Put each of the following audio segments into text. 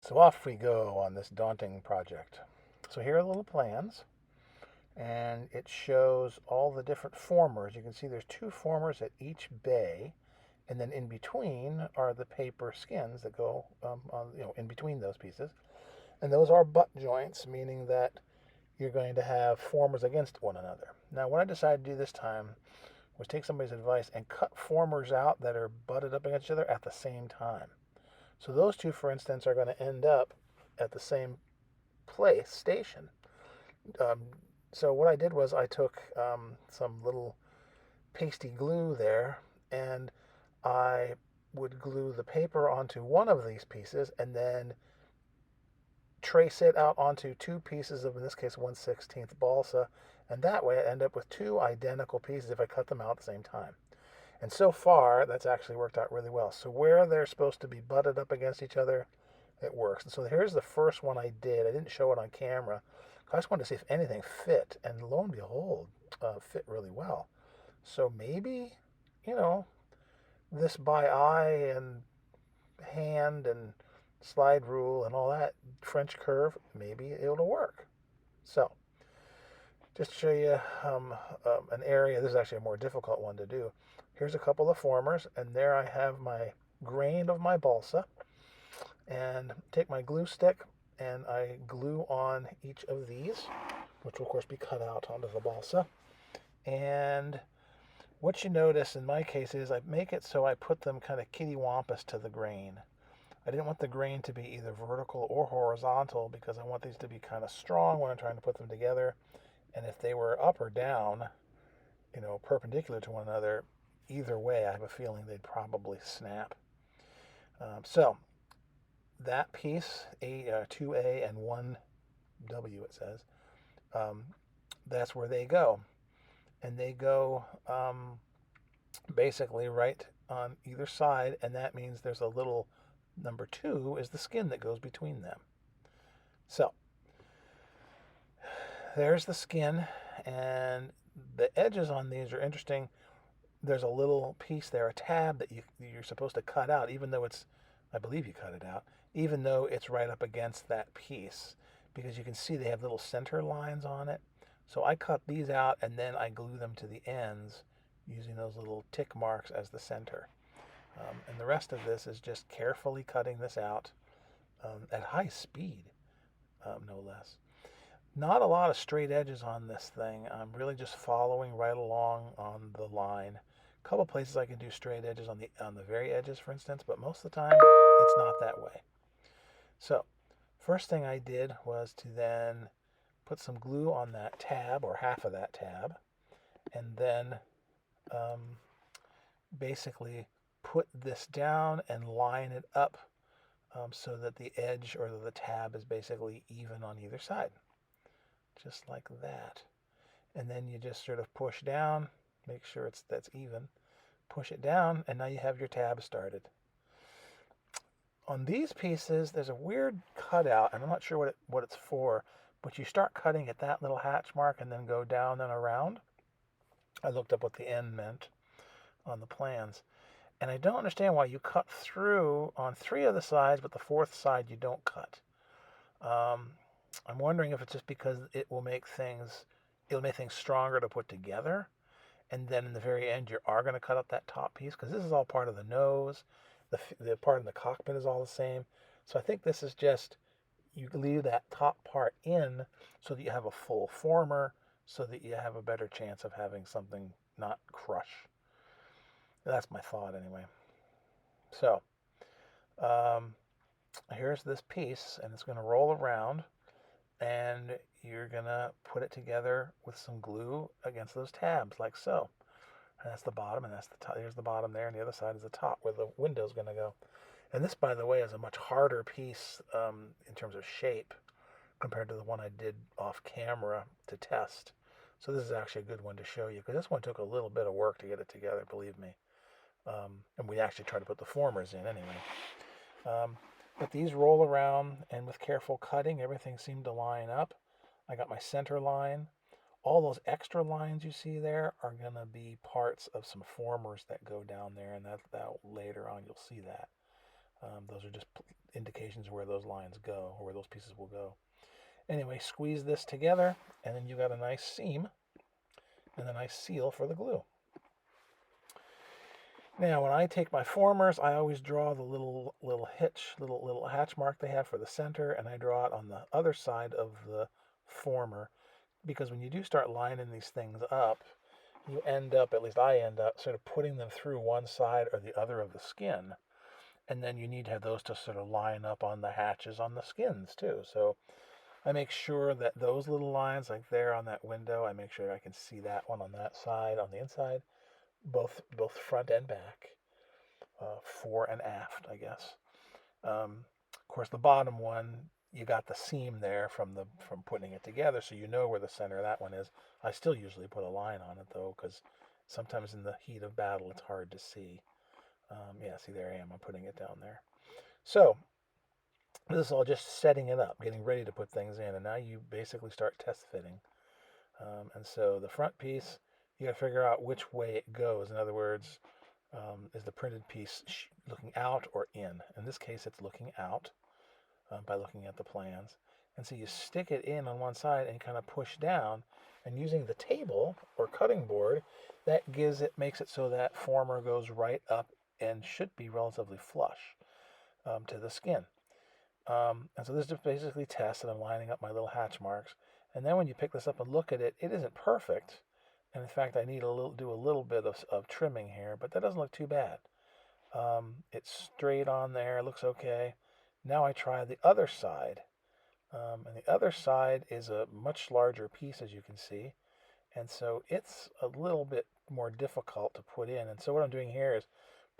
So off we go on this daunting project. So here are the little plans, and it shows all the different formers. You can see there's two formers at each bay, and then in between are the paper skins that go in between those pieces. And those are butt joints, meaning that you're going to have formers against one another. Now, what I decided to do this time was take somebody's advice and cut formers out that are butted up against each other at the same time. So those two, for instance, are going to end up at the same place, station. Um, so what I did was I took some little pasty glue there, and I would glue the paper onto one of these pieces and then trace it out onto two pieces of, in this case, 1/16 balsa, and that way I end up with two identical pieces if I cut them out at the same time. And so far, that's actually worked out really well. So where they're supposed to be butted up against each other, it works. And so here's the first one I did. I didn't show it on camera. I just wanted to see if anything fit, and lo and behold, fit really well. So maybe, you know, this by eye and hand and slide rule and all that French curve, maybe it'll work. So just to show you an area, this is actually a more difficult one to do. Here's a couple of formers, and there I have my grain of my balsa, and take my glue stick and I glue on each of these, which will of course be cut out onto the balsa. And what you notice in my case is I make it so I put them kind of kittywampus to the grain. I didn't want the grain to be either vertical or horizontal because I want these to be kind of strong when I'm trying to put them together. And if they were up or down, perpendicular to one another, either way, I have a feeling they'd probably snap. So that piece, 2A and 1W, it says, that's where they go. And they go basically right on either side, and that means there's a little number 2 is the skin that goes between them. So there's the skin, and the edges on these are interesting. There's a little piece there, a tab that you're supposed to cut out, even though I believe you cut it out, even though it's right up against that piece, because you can see they have little center lines on it. So I cut these out, and then I glue them to the ends using those little tick marks as the center. And the rest of this is just carefully cutting this out at high speed, no less. Not a lot of straight edges on this thing. I'm really just following right along on the line. A couple places I can do straight edges on the very edges, for instance, but most of the time it's not that way. So first thing I did was to then put some glue on that tab, or half of that tab, and then basically put this down and line it up so that the edge or the tab is basically even on either side. Just like that. And then you just sort of push down, make sure that's even, push it down, and now you have your tab started. On these pieces, there's a weird cutout, and I'm not sure what it's for, but you start cutting at that little hatch mark and then go down and around. I looked up what the end meant on the plans. And I don't understand why you cut through on 3 of the sides, but the 4th side you don't cut. I'm wondering if it's just because it'll make things stronger to put together. And then in the very end, you are going to cut up that top piece, because this is all part of the nose. The part in the cockpit is all the same. So I think this is just, you leave that top part in so that you have a full former, so that you have a better chance of having something not crush. That's my thought anyway. So here's this piece, and it's going to roll around, and you're going to put it together with some glue against those tabs, like so. And that's the bottom, and that's the top. Here's the bottom there, and the other side is the top where the window's going to go. And this, by the way, is a much harder piece in terms of shape compared to the one I did off camera to test. So this is actually a good one to show you, because this one took a little bit of work to get it together, believe me. And we actually tried to put the formers in anyway. But these roll around, and with careful cutting, everything seemed to line up. I got my center line. All those extra lines you see there are going to be parts of some formers that go down there, and that later on you'll see that. Those are just indications where those lines go, or where those pieces will go. Anyway, squeeze this together, and then you got a nice seam and a nice seal for the glue. Now, when I take my formers, I always draw the little hatch mark they have for the center, and I draw it on the other side of the former, because when you do start lining these things up, you end up, at least I end up, sort of putting them through one side or the other of the skin, and then you need to have those to sort of line up on the hatches on the skins too. So I make sure that those little lines, like there on that window, I make sure I can see that one on that side, on the inside, both front and back, fore and aft, I guess. Of course, the bottom one, you got the seam there from putting it together, so you know where the center of that one is. I still usually put a line on it though, because sometimes in the heat of battle it's hard to see. Yeah, see, there I am. I'm putting it down there. So this is all just setting it up, getting ready to put things in, and now you basically start test fitting. And so the front piece, you got to figure out which way it goes. In other words, is the printed piece looking out or in? In this case, it's looking out by looking at the plans. And so you stick it in on one side and kind of push down, and using the table or cutting board, that makes it so that former goes right up and should be relatively flush to the skin. And so this is basically tests, and I'm lining up my little hatch marks. And then when you pick this up and look at it, it isn't perfect. And in fact, I need do a little bit of trimming here, but that doesn't look too bad. It's straight on there, looks okay. Now I try the other side. And the other side is a much larger piece, as you can see. And so it's a little bit more difficult to put in. And so what I'm doing here is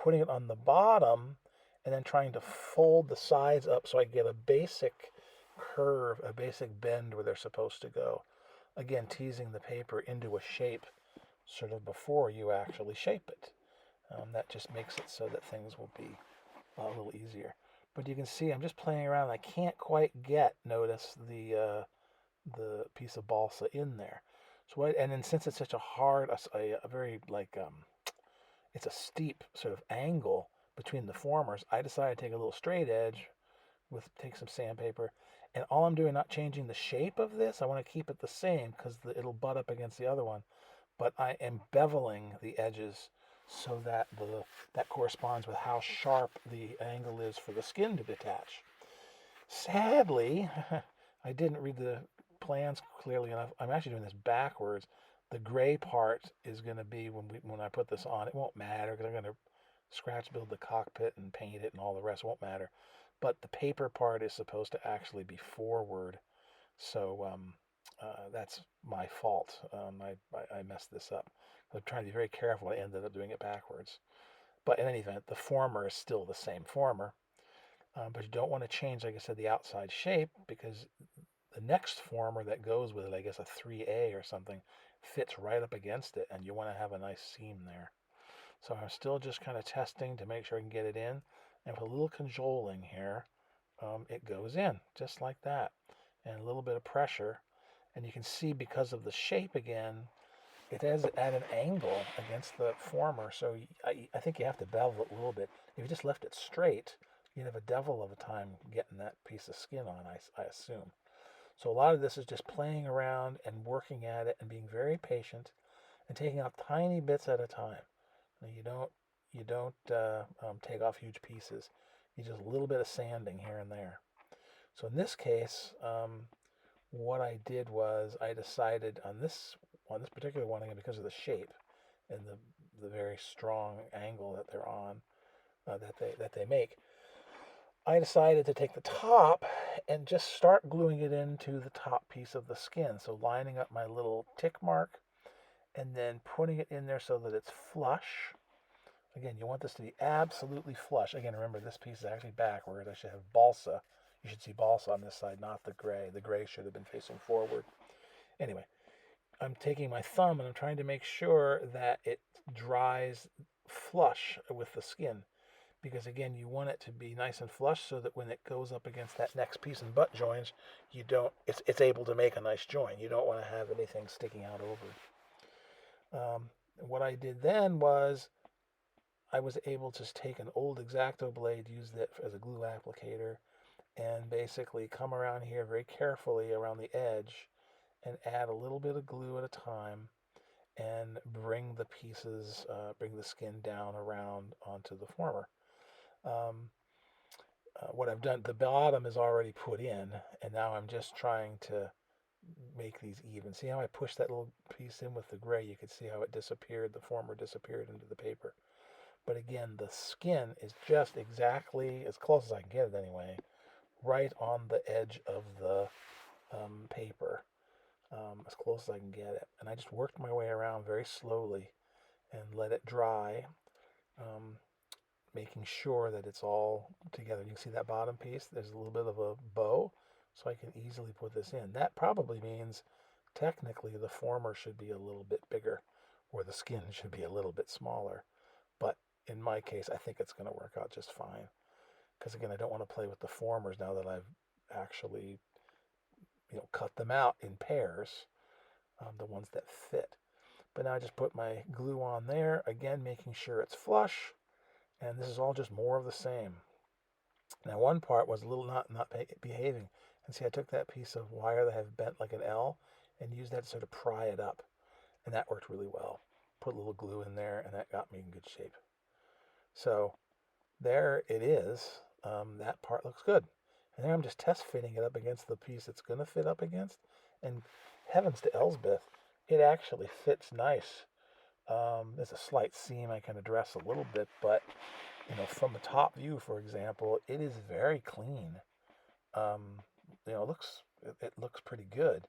putting it on the bottom and then trying to fold the sides up so I get a basic curve, a basic bend where they're supposed to go. Again, teasing the paper into a shape sort of before you actually shape it. That just makes it so that things will be a little easier. But you can see I'm just playing around. I can't quite notice the piece of balsa in there. So and then since it's such a hard, a very it's a steep sort of angle between the formers, I decided to take a little straight edge take some sandpaper, and all I'm doing, not changing the shape of this. I want to keep it the same because it'll butt up against the other one, but I am beveling the edges so that that corresponds with how sharp the angle is for the skin to detach. Sadly, I didn't read the plans clearly enough. I'm actually doing this backwards. The gray part is going to be when I put this on. It won't matter because I'm going to scratch build the cockpit and paint it, and all the rest won't matter. But the paper part is supposed to actually be forward. So that's my fault. I messed this up. I'm trying to be very careful. I ended up doing it backwards. But in any event, the former is still the same former. But you don't want to change, like I said, the outside shape, because the next former that goes with it, I guess a 3A or something, fits right up against it, and you want to have a nice seam there. So I'm still just kind of testing to make sure I can get it in. And with a little cajoling here, it goes in just like that. And a little bit of pressure. And you can see, because of the shape again, it is at an angle against the former. So I think you have to bevel it a little bit. If you just left it straight, you'd have a devil of a time getting that piece of skin on, I assume. So a lot of this is just playing around and working at it and being very patient and taking out tiny bits at a time. You don't take off huge pieces. You just a little bit of sanding here and there. So in this case, what I did was I decided on this particular one, again, because of the shape and the very strong angle that they're on, that they make, I decided to take the top and just start gluing it into the top piece of the skin. So lining up my little tick mark and then putting it in there so that it's flush. Again, you want this to be absolutely flush. Again, remember, this piece is actually backwards. I should have balsa. You should see balsa on this side, not the gray. The gray should have been facing forward. Anyway, I'm taking my thumb and I'm trying to make sure that it dries flush with the skin. Because again, you want it to be nice and flush so that when it goes up against that next piece and butt joins, it's able to make a nice join. You don't want to have anything sticking out over. What I did then was I was able to take an old X-Acto blade, use that as a glue applicator, and basically come around here very carefully around the edge and add a little bit of glue at a time and bring the pieces, bring the skin down around onto the former. Um, what I've done, the bottom is already put in, and now I'm just trying to make these even. See how I pushed that little piece in with the gray? You could see how it disappeared, the former disappeared into the paper. But again, the skin is just exactly, as close as I can get it anyway, right on the edge of the paper, as close as I can get it. And I just worked my way around very slowly and let it dry, um, making sure that it's all together. You can see that bottom piece, there's a little bit of a bow, so I can easily put this in. That probably means technically the former should be a little bit bigger, or the skin should be a little bit smaller. But in my case, I think it's going to work out just fine. Because again, I don't want to play with the formers now that I've actually, cut them out in pairs, the ones that fit. But now I just put my glue on there, again, making sure it's flush. And this is all just more of the same. Now, one part was a little not behaving. And see, I took that piece of wire that I have bent like an L and used that to sort of pry it up. And that worked really well. Put a little glue in there, and that got me in good shape. So there it is. That part looks good. And then I'm just test fitting it up against the piece it's going to fit up against. And heavens to Elsbeth, it actually fits nice. There's a slight seam I can address a little bit, but from the top view, for example, it is very clean. Um, it looks pretty good.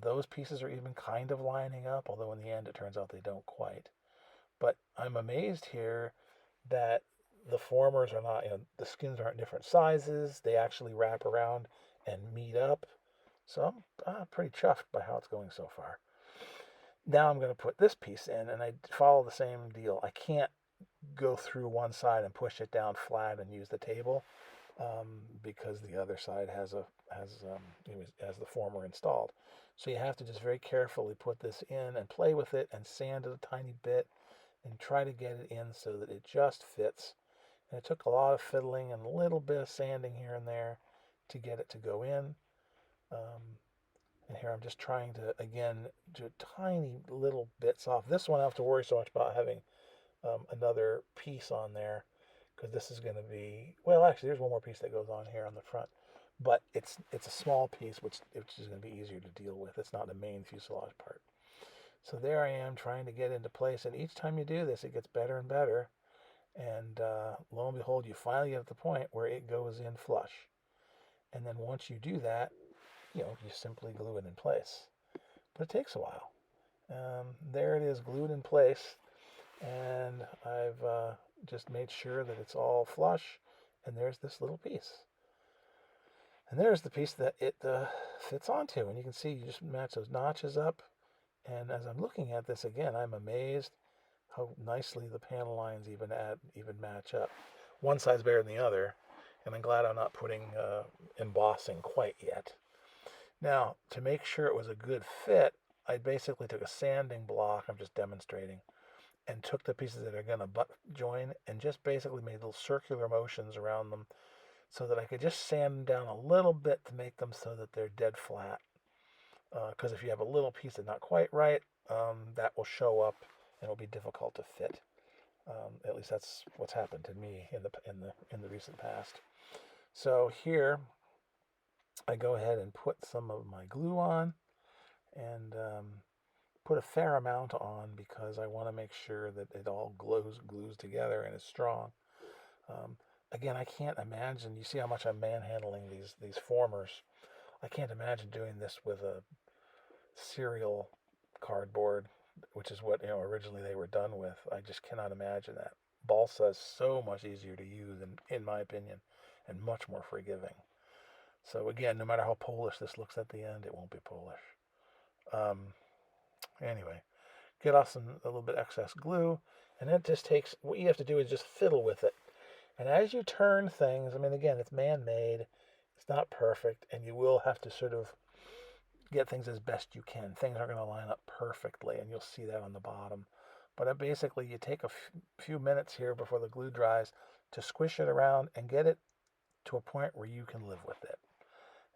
Those pieces are even kind of lining up, although in the end it turns out they don't quite. But I'm amazed here that the formers are not, the skins aren't different sizes. They actually wrap around and meet up. So I'm pretty chuffed by how it's going so far. Now I'm going to put this piece in, and I follow the same deal. I can't go through one side and push it down flat and use the table, because the other side has the former installed. So you have to just very carefully put this in and play with it and sand it a tiny bit and try to get it in so that it just fits. And it took a lot of fiddling and a little bit of sanding here and there to get it to go in. And here I'm just trying to, again, do tiny little bits off. This one I don't have to worry so much about having another piece on there, because this is going to be, well, actually, there's one more piece that goes on here on the front. But it's a small piece, which is going to be easier to deal with. It's not the main fuselage part. So there I am trying to get into place. And each time you do this, it gets better and better. And lo and behold, you finally get to the point where it goes in flush. And then once you do that, you simply glue it in place. But it takes a while. There it is, glued in place. And I've just made sure that it's all flush. And there's this little piece. And there's the piece that it fits onto. And you can see you just match those notches up. And as I'm looking at this again, I'm amazed how nicely the panel lines even match up. One side's better than the other, and I'm glad I'm not putting embossing quite yet. Now, to make sure it was a good fit, I basically took a sanding block, I'm just demonstrating, and took the pieces that are going to butt join and just basically made little circular motions around them so that I could just sand them down a little bit to make them so that they're dead flat. Because if you have a little piece that's not quite right, that will show up and it'll be difficult to fit. At least that's what's happened to me in the recent past. So here, I go ahead and put some of my glue on, and put a fair amount on because I want to make sure that it all glues together and is strong. Again, I can't imagine. You see how much I'm manhandling these formers. I can't imagine doing this with a cereal cardboard, which is what originally they were done with. I just cannot imagine that. Balsa is so much easier to use, in my opinion, and much more forgiving. So again, no matter how Polish this looks at the end, it won't be Polish. Anyway, get off a little bit excess glue, and it just takes, what you have to do is just fiddle with it. And as you turn things, I mean, again, it's man-made, it's not perfect, and you will have to sort of get things as best you can. Things aren't going to line up perfectly, and you'll see that on the bottom. But basically, you take a few minutes here before the glue dries to squish it around and get it to a point where you can live with it.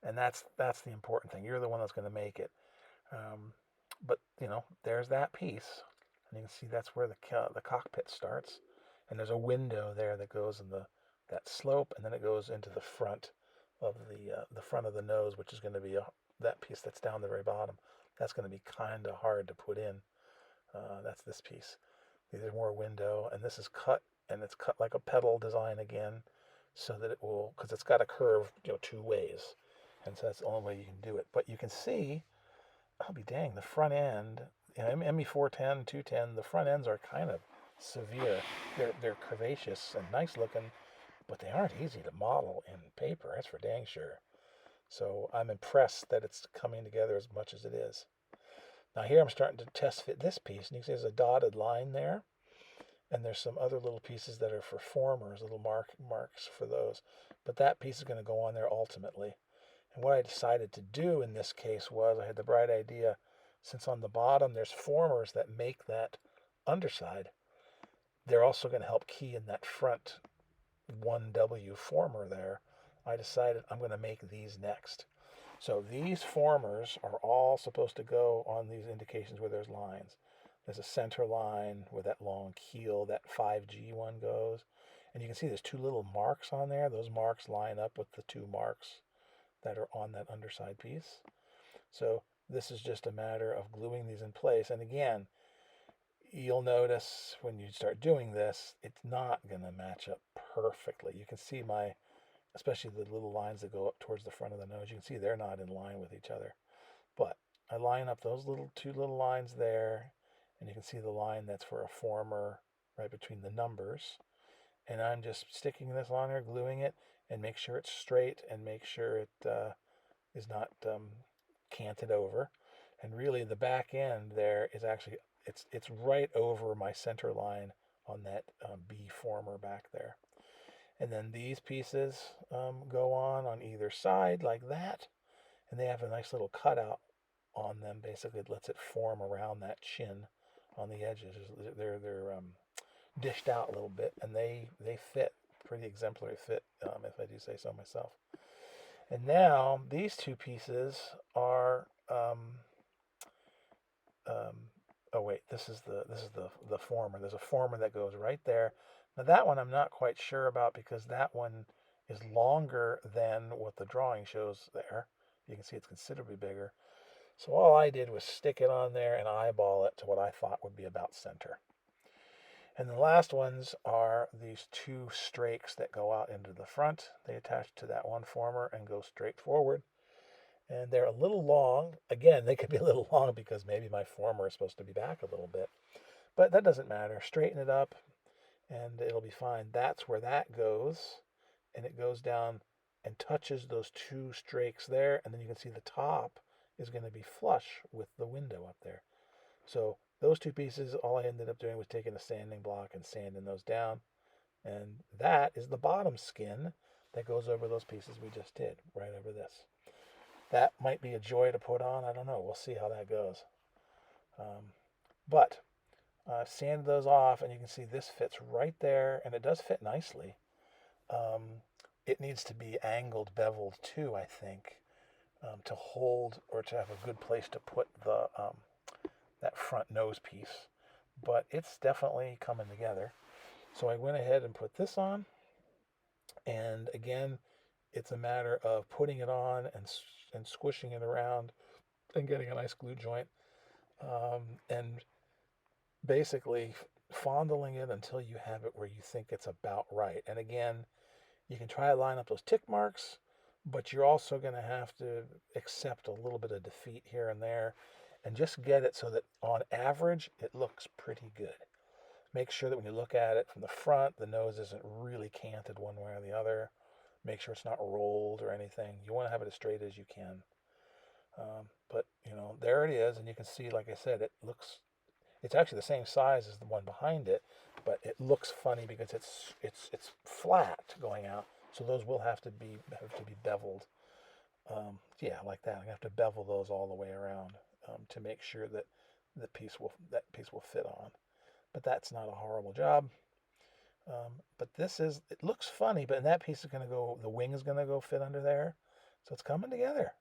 And that's the important thing. You're the one that's going to make it. Um, but there's that piece, and you can see that's where the cockpit starts. And there's a window there that goes in that slope, and then it goes into the front of the front of the nose, which is going to be that piece that's down the very bottom. That's going to be kind of hard to put in. That's this piece. There's more window, and this is cut, and it's cut like a pedal design again, so that it will, because it's got a curve, two ways, and so that's the only way you can do it. But you can see, I'll be dang, the front end, Me-410, 210, the front ends are kind of severe. They're curvaceous and nice looking, but they aren't easy to model in paper. That's for dang sure. So I'm impressed that it's coming together as much as it is. Now here I'm starting to test fit this piece, and you can see there's a dotted line there, and there's some other little pieces that are for formers, little marks for those. But that piece is going to go on there ultimately. And what I decided to do in this case was, I had the bright idea, since on the bottom there's formers that make that underside, they're also going to help key in that front 1W former there. I decided I'm going to make these next. So these formers are all supposed to go on these indications where there's lines. There's a center line where that long keel, that 5G one goes. And you can see there's two little marks on there. Those marks line up with the two marks that are on that underside piece. So this is just a matter of gluing these in place. And again, you'll notice when you start doing this, it's not going to match up perfectly. You can see especially the little lines that go up towards the front of the nose, you can see they're not in line with each other. But I line up those two little lines there, and you can see the line that's for a former right between the numbers. And I'm just sticking this on there, gluing it, and make sure it's straight, and make sure it is not canted over. And really the back end there is actually, it's right over my center line on that B former back there. And then these pieces go on either side like that, and they have a nice little cutout on them. Basically, it lets it form around that chin on the edges. They're dished out a little bit, and they fit, pretty exemplary fit, if I do say so myself. And now these two pieces are oh wait, this is the former. There's a former that goes right there. Now that one I'm not quite sure about, because that one is longer than what the drawing shows there. You can see it's considerably bigger. So all I did was stick it on there and eyeball it to what I thought would be about center. And the last ones are these two strakes that go out into the front. They attach to that one former and go straight forward. And they're a little long. Again, they could be a little long because maybe my former is supposed to be back a little bit. But that doesn't matter. Straighten it up and it'll be fine. That's where that goes. And it goes down and touches those two strakes there. And then you can see the top is going to be flush with the window up there. So those two pieces, all I ended up doing was taking a sanding block and sanding those down. And that is the bottom skin that goes over those pieces we just did, right over this. That might be a joy to put on. I don't know. We'll see how that goes. But I've sanded those off, and you can see this fits right there, and it does fit nicely. It needs to be angled, beveled too, I think, to hold or to have a good place to put that front nose piece. But it's definitely coming together. So I went ahead and put this on, and again, it's a matter of putting it on and squishing it around and getting a nice glue joint, and basically fondling it until you have it where you think it's about right. And again, you can try to line up those tick marks, but you're also going to have to accept a little bit of defeat here and there and just get it so that on average it looks pretty good. Make sure that when you look at it from the front, the nose isn't really canted one way or the other. Make sure it's not rolled or anything. You want to have it as straight as you can. But there it is, and you can see, like I said, it's actually the same size as the one behind it, but it looks funny because it's flat going out. So those will have to be beveled. Yeah, like that. I'm gonna have to bevel those all the way around to make sure that that piece will fit on. but that's not a horrible job. But it looks funny, but that piece is going to go, the wing is going to go fit under there. So it's coming together.